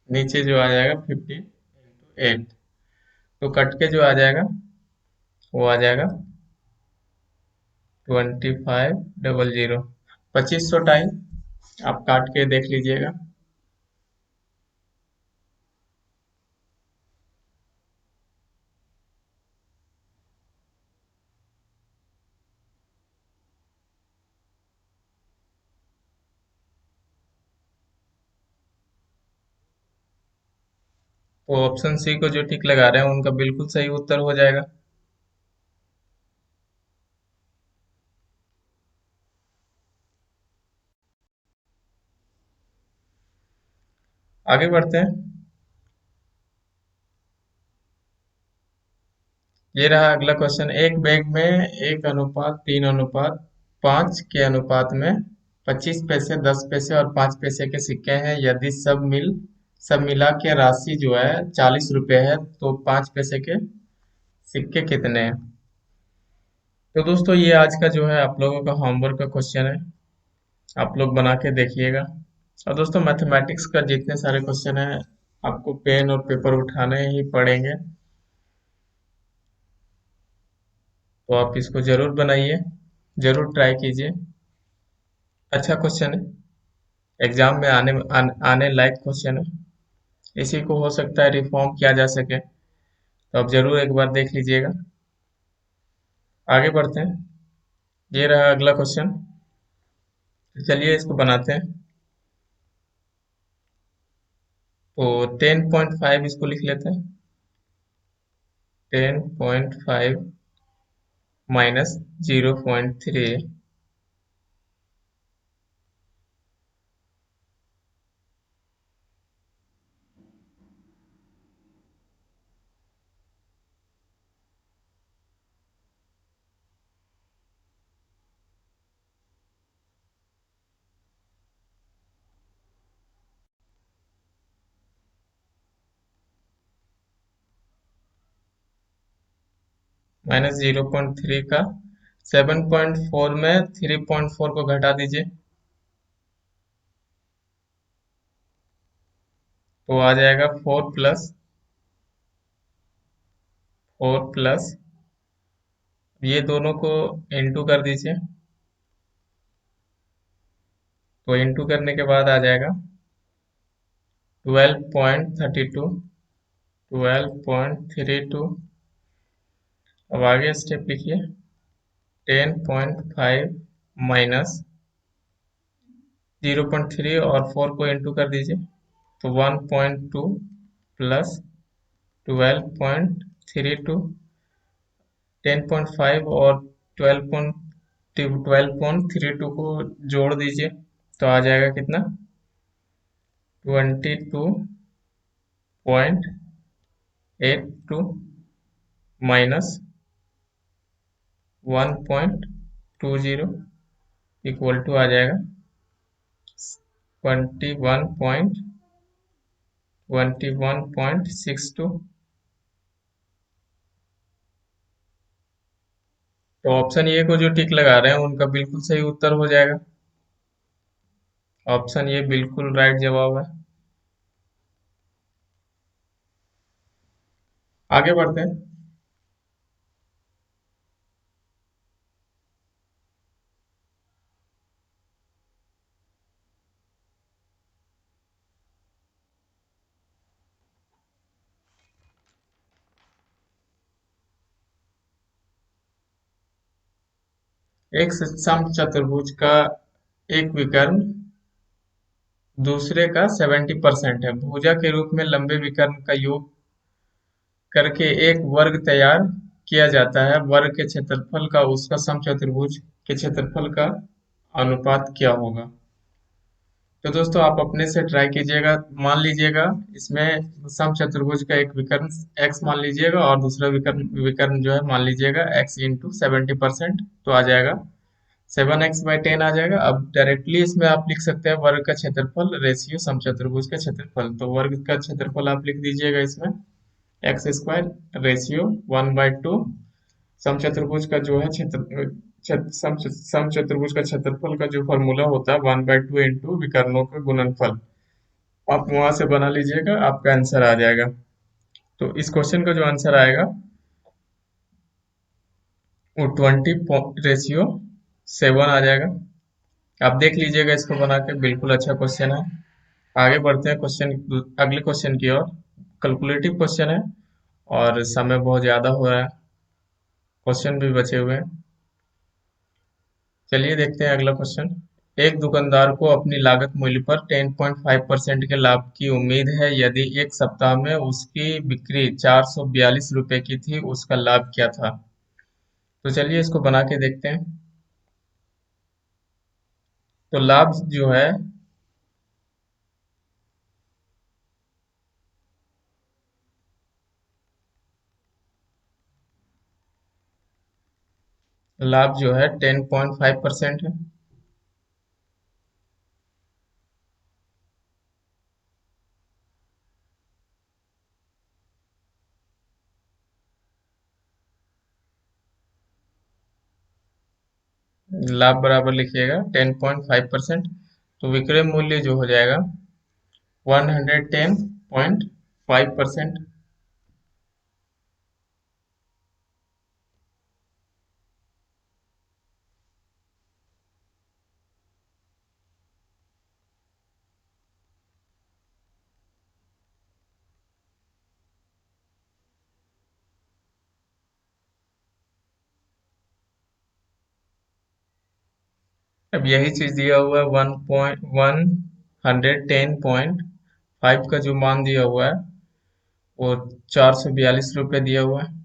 नीचे जो आ जाएगा 50 × 8, तो कट के जो आ जाएगा वो आ जाएगा 2500, 2500 टाइम। आप काट के देख लीजिएगा। तो ऑप्शन सी को जो टिक लगा रहे हैं उनका बिल्कुल सही उत्तर हो जाएगा। आगे बढ़ते हैं। ये रहा अगला क्वेश्चन। एक बैग में 1:3:5 के अनुपात में 25 पैसे, 10 पैसे और 5 पैसे के सिक्के हैं। यदि सब मिला के राशि जो है 40 रुपए है, तो 5 पैसे के सिक्के कितने हैं? तो दोस्तों ये आज का जो है आप लोगों का होमवर्क का क्वेश्चन है। आप लोग बना के देखिएगा। और दोस्तों मैथमेटिक्स का जितने सारे क्वेश्चन हैं आपको पेन और पेपर उठाने ही पड़ेंगे, तो आप इसको जरूर बनाइए, जरूर ट्राई कीजिए। अच्छा क्वेश्चन है, एग्जाम में आने लायक क्वेश्चन है। इसी को हो सकता है रिफॉर्म किया जा सके, तो आप जरूर एक बार देख लीजिएगा। आगे बढ़ते हैं। ये रहा अगला क्वेश्चन। चलिए इसको बनाते हैं। तो 10.5 इसको लिख लेते हैं। 10.5 माइनस 0.3, -0.3 का 7.4 में 3.4 को घटा दीजिए, तो आ जाएगा 4 प्लस ये दोनों को इंटू कर दीजिए, तो इंटू करने के बाद आ जाएगा 12.32, 12.32। अब आगे स्टेप लिखिए। 10.5 माइनस 0.3 और 4 को इंटू कर दीजिए, तो 1.2 प्लस 12.32। 10.5 और 12.32 को जोड़ दीजिए, तो आ जाएगा कितना? 22.82 माइनस 1.20 इक्वल टू आ जाएगा 21.62। तो ऑप्शन ए को जो टिक लगा रहे हैं उनका बिल्कुल सही उत्तर हो जाएगा। ऑप्शन ए बिल्कुल राइट जवाब है। आगे बढ़ते हैं। एक सम चतुर्भुज का एक विकर्ण दूसरे का 70% है। भुजा के रूप में लंबे विकर्ण का योग करके एक वर्ग तैयार किया जाता है। वर्ग के क्षेत्रफल का उसका समचतुर्भुज के क्षेत्रफल का अनुपात क्या होगा? तो दोस्तों आप अपने से ट्राई कीजिएगा। मान लीजिएगा इसमें समचतुर्भुज का एक विकर्ण x मान लीजिएगा और दूसरा विकर्ण विकर्ण जो है मान लीजिएगा x इंटू 70%, तो आ जाएगा 7x/10 आ जाएगा। अब डायरेक्टली इसमें आप लिख सकते हैं वर्ग का क्षेत्रफल रेशियो समचतुर्भुज का क्षेत्रफल। तो वर्ग का क्षेत्रफल आप लिख दीजिएगा इसमें x² रेशियो 1/2। समचतुर्भुज का जो है समचतुर्भुज का क्षेत्रफल का जो फॉर्मूला होता है 1/2 इंटू विकर्णों का गुणनफल। आप वहां से बना लीजिएगा, आपका आंसर आ जाएगा। तो इस क्वेश्चन का जो आंसर आएगा वो 20:7 आ जाएगा। आप देख लीजिएगा इसको बना के, बिल्कुल अच्छा क्वेश्चन है। आगे बढ़ते हैं अगले क्वेश्चन की ओर। कैलकुलेटिव क्वेश्चन है और समय बहुत ज्यादा हो रहा है, क्वेश्चन भी बचे हुए हैं। चलिए देखते हैं अगला क्वेश्चन। एक दुकानदार को अपनी लागत मूल्य पर 10.5% के लाभ की उम्मीद है। यदि एक सप्ताह में उसकी बिक्री 442 रुपए की थी, उसका लाभ क्या था? तो चलिए इसको बना के देखते हैं। तो लाभ जो है 10.5% है। लाभ बराबर लिखिएगा 10.5%। तो विक्रय मूल्य जो हो जाएगा 110.5%। अब यही चीज दिया हुआ है, 110.5 का जो मान दिया हुआ है वो 442 रुपये दिया हुआ है।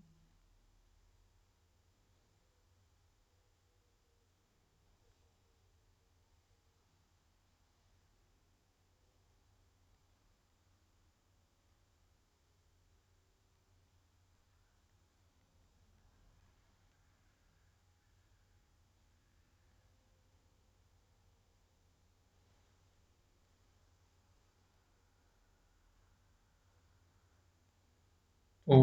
तो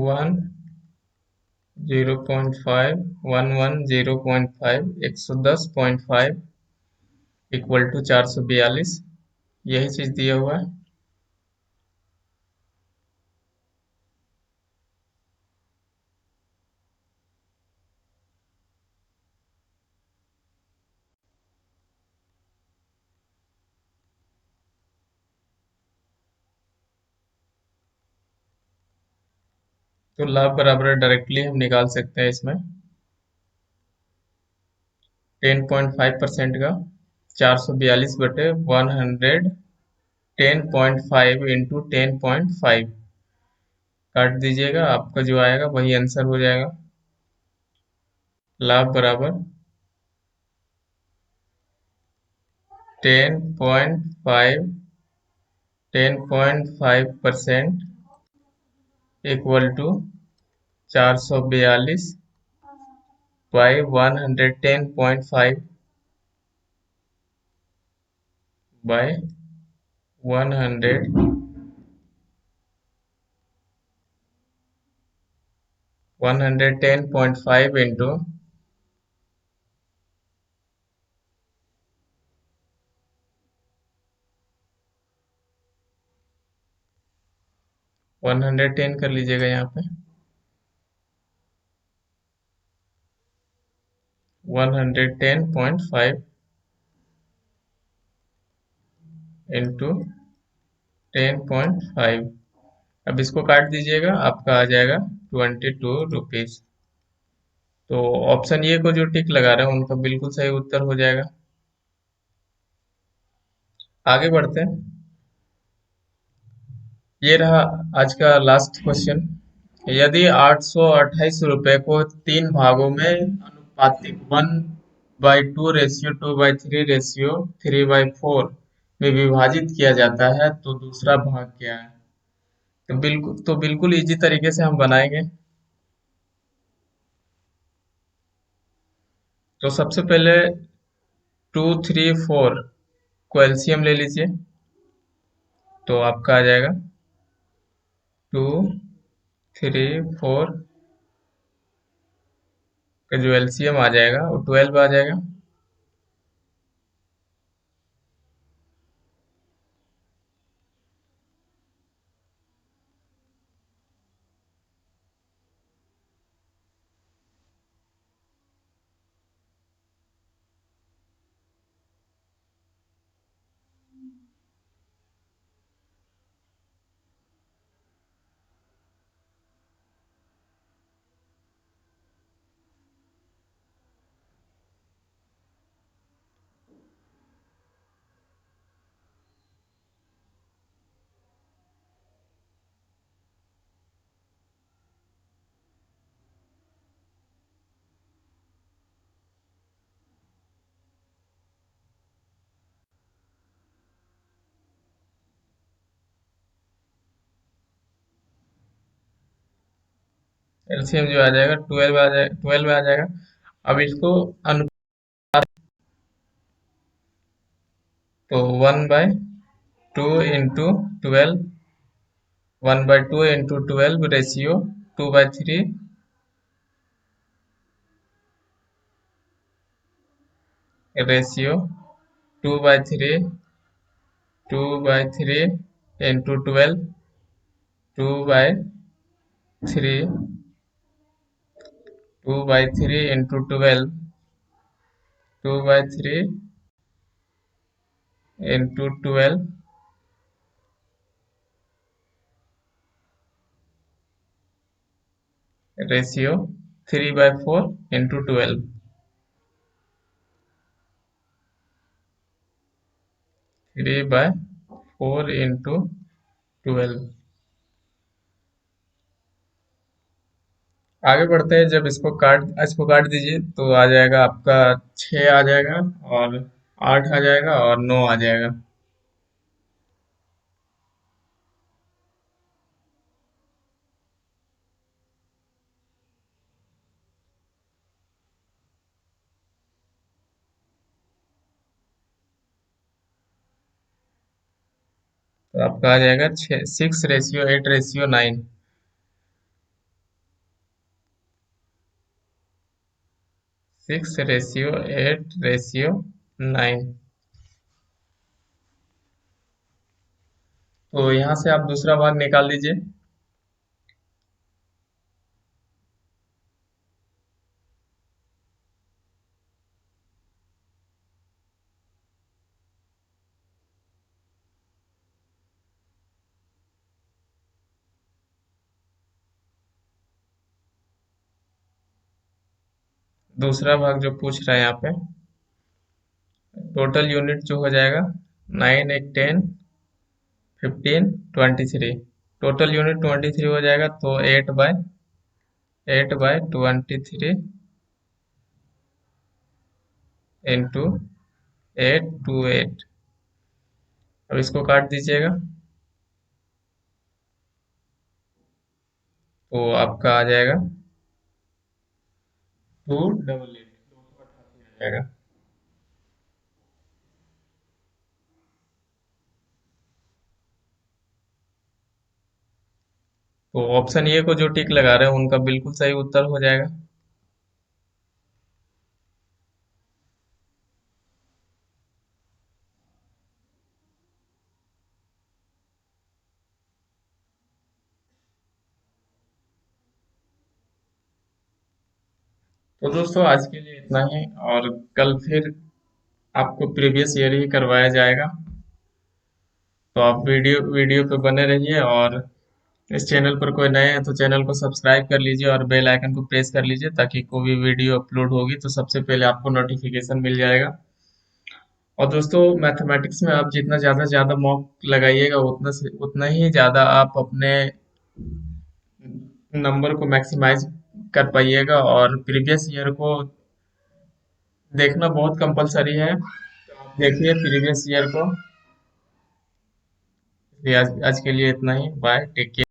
10.5, 110.5, 110.5 इक्वल टू 442, यही चीज दिया हुआ है। तो लाभ बराबर डायरेक्टली हम निकाल सकते हैं इसमें। 10.5% का 442/110.5 इंटू 10.5 काट दीजिएगा, आपका जो आएगा वही आंसर हो जाएगा। लाभ बराबर 10.5, 10.5% इक्वल टू 442/110.5 बाय 110.5 इंटू 110 कर लीजिएगा यहाँ पे। 110.5 इंटू 10.5, अब इसको काट दीजिएगा, आपका आ जाएगा 22 रुपीज। तो ऑप्शन ए को जो टिक लगा रहे हैं उनका बिल्कुल सही उत्तर हो जाएगा। आगे बढ़ते हैं। ये रहा आज का लास्ट क्वेश्चन। यदि 828 रुपये को तीन भागों में अनुपातिक 1/2:2/3:3/4 में विभाजित किया जाता है तो दूसरा भाग क्या है? तो बिल्कुल इजी तरीके से हम बनाएंगे। तो सबसे पहले 2, 3, 4 को एलसीएम ले लीजिए, तो आपका आ जाएगा 2, 3, 4 का जो एलसीएम आ जाएगा वो 12 आ जाएगा। एलसीएम जो आ जाएगा 12 आ जाएगा, 12 आ जाएगा। अब इसको अनुपात, तो 1/2 into 12, 1/2 into 12 ratio 2/3, ratio 2/3, 2/3 into 12, 2/3, 2/3 into 12, 2/3 into 12, ratio 3/4 into 12, 3/4 into 12। आगे बढ़ते हैं। जब इसको काट दीजिए तो आ जाएगा आपका 6 आ जाएगा, और 8 आ जाएगा, और 9 आ जाएगा। तो आपका आ जाएगा 6:8:9। 6:8:9। तो यहाँ से आप दूसरा भाग निकाल दीजिए। दूसरा भाग जो पूछ रहा है यहाँ पे, टोटल यूनिट जो हो जाएगा 9, 8, 10, 15, 23। टोटल यूनिट 23 हो जाएगा, तो 8/23 इंटू 828। अब इसको काट दीजिएगा तो आपका आ जाएगा 288, 288 आ जाएगा। तो ऑप्शन ए को जो टिक लगा रहे हैं उनका बिल्कुल सही उत्तर हो जाएगा। तो दोस्तों आज के लिए इतना ही, और कल फिर आपको प्रीवियस ईयर ही करवाया जाएगा। तो आप वीडियो वीडियो पे बने रहिए, और इस चैनल पर कोई नए हैं तो चैनल को सब्सक्राइब कर लीजिए और बेल आइकन को प्रेस कर लीजिए, ताकि कोई भी वीडियो अपलोड होगी तो सबसे पहले आपको नोटिफिकेशन मिल जाएगा। और दोस्तों मैथमेटिक्स में आप जितना ज़्यादा ज़्यादा मॉक लगाइएगा उतना ही ज़्यादा आप अपने नंबर को मैक्सिमाइज कर पाइएगा। और प्रीवियस ईयर को देखना बहुत कंपलसरी है, तो आप देखिए प्रीवियस ईयर को। आज के लिए इतना ही। Bye, take care.